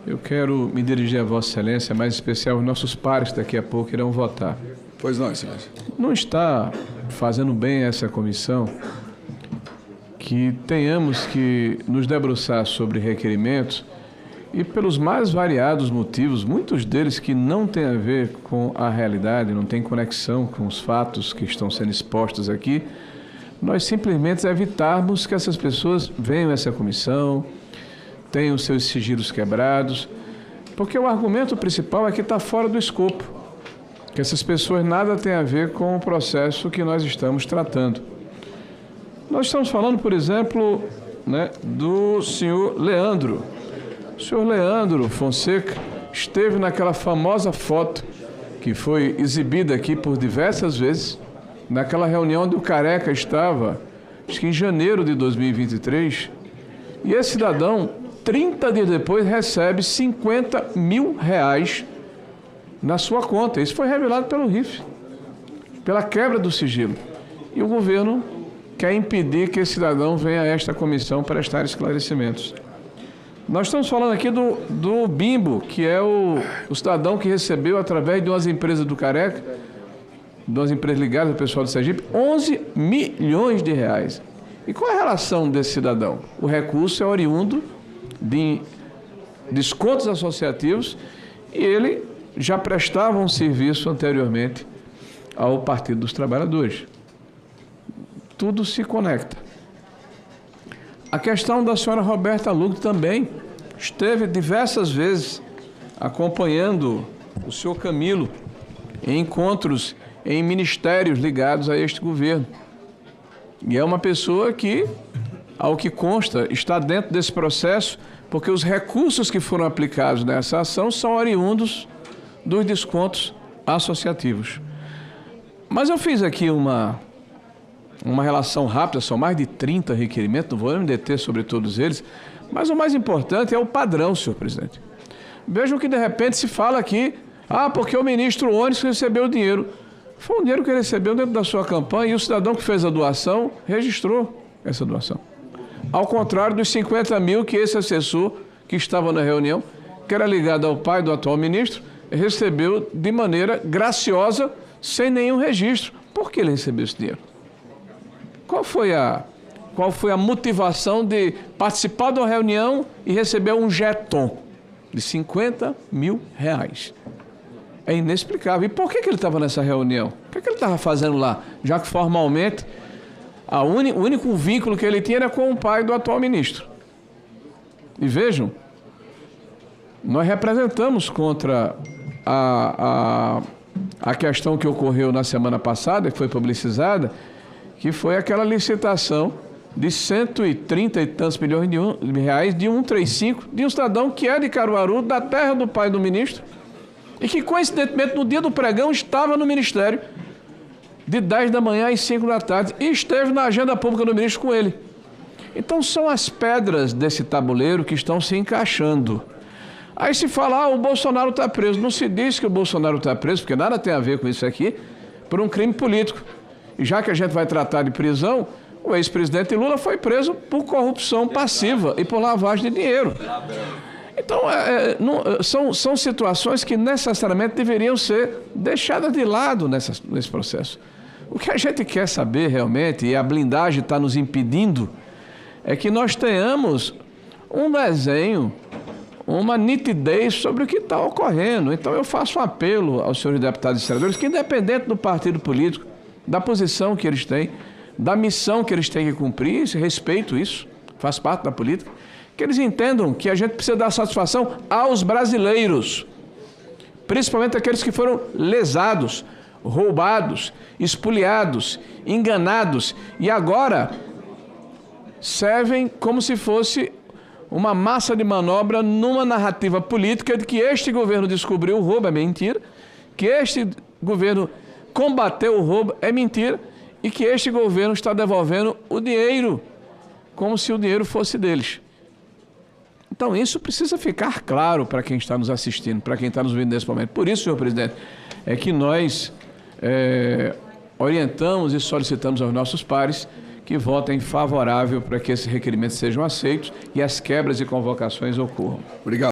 Eu quero me dirigir a Vossa Excelência, mais especial os nossos pares que daqui a pouco irão votar. Pois não, Excelência. Não está fazendo bem essa comissão que tenhamos que nos debruçar sobre requerimentos e pelos mais variados motivos, muitos deles que não têm a ver com a realidade, não têm conexão com os fatos que estão sendo expostos aqui, nós simplesmente evitarmos que essas pessoas venham a essa comissão, tenham seus sigilos quebrados, porque o argumento principal é que está fora do escopo, que essas pessoas nada têm a ver com o processo que nós estamos tratando. Nós estamos falando, por exemplo, do senhor Leandro. O senhor Leandro Fonseca esteve naquela famosa foto que foi exibida aqui por diversas vezes, naquela reunião onde o Careca estava, acho que em janeiro de 2023, e esse cidadão, 30 dias depois, recebe R$50 mil na sua conta. Isso foi revelado pelo RIF, pela quebra do sigilo. E o governo quer impedir que esse cidadão venha a esta comissão prestar esclarecimentos. Nós estamos falando aqui do Bimbo, que é o cidadão que recebeu, através de umas empresas do Careca, de umas empresas ligadas ao pessoal do Sergipe, R$11 milhões. E qual é a relação desse cidadão? O recurso é oriundo de descontos associativos e ele já prestava um serviço anteriormente ao Partido dos Trabalhadores. Tudo se conecta. A questão da senhora Roberta Lugo também esteve diversas vezes acompanhando o senhor Camilo em encontros em ministérios ligados a este governo. E é uma pessoa que, ao que consta, está dentro desse processo, porque os recursos que foram aplicados nessa ação são oriundos dos descontos associativos. Mas eu fiz aqui uma relação rápida, são mais de 30 requerimentos, não vou me deter sobre todos eles, mas o mais importante é o padrão, senhor presidente. Vejam que de repente se fala aqui, porque o ministro Onyx recebeu o dinheiro. Foi um dinheiro que ele recebeu dentro da sua campanha e o cidadão que fez a doação registrou essa doação. Ao contrário dos 50 mil que esse assessor que estava na reunião, que era ligado ao pai do atual ministro, recebeu de maneira graciosa, sem nenhum registro. Por que ele recebeu esse dinheiro? Qual foi a motivação de participar de uma reunião e receber um jeton de R$50 mil? É inexplicável. E por que ele estava nessa reunião? O que ele estava fazendo lá? Já que formalmente o único vínculo que ele tinha era com o pai do atual ministro. E vejam, nós representamos contra a questão que ocorreu na semana passada, que foi publicizada, que foi aquela licitação de 130 e tantos milhões de reais de 135, de um cidadão que é de Caruaru, da terra do pai do ministro, e que, coincidentemente, no dia do pregão, estava no ministério, de 10 da manhã às 5 da tarde, e esteve na agenda pública do ministro com ele. Então, são as pedras desse tabuleiro que estão se encaixando. Aí se fala, o Bolsonaro está preso. Não se diz que o Bolsonaro está preso, porque nada tem a ver com isso aqui, por um crime político. E já que a gente vai tratar de prisão, o ex-presidente Lula foi preso por corrupção passiva e por lavagem de dinheiro. Então, são situações que necessariamente deveriam ser deixadas de lado nesse processo. O que a gente quer saber realmente, e a blindagem está nos impedindo, é que nós tenhamos um desenho, uma nitidez sobre o que está ocorrendo. Então, eu faço um apelo aos senhores deputados e senadores que, independente do partido político, da posição que eles têm, da missão que eles têm que cumprir, respeito isso, faz parte da política, que eles entendam que a gente precisa dar satisfação aos brasileiros, principalmente aqueles que foram lesados, roubados, espoliados, enganados e agora servem como se fosse uma massa de manobra numa narrativa política de que este governo descobriu o roubo, é mentira, que este governo combateu o roubo, é mentira, e que este governo está devolvendo o dinheiro como se o dinheiro fosse deles. Então, isso precisa ficar claro para quem está nos assistindo, para quem está nos vendo nesse momento. Por isso, senhor presidente, é que nós orientamos e solicitamos aos nossos pares que votem favorável para que esses requerimentos sejam aceitos e as quebras e convocações ocorram. Obrigado.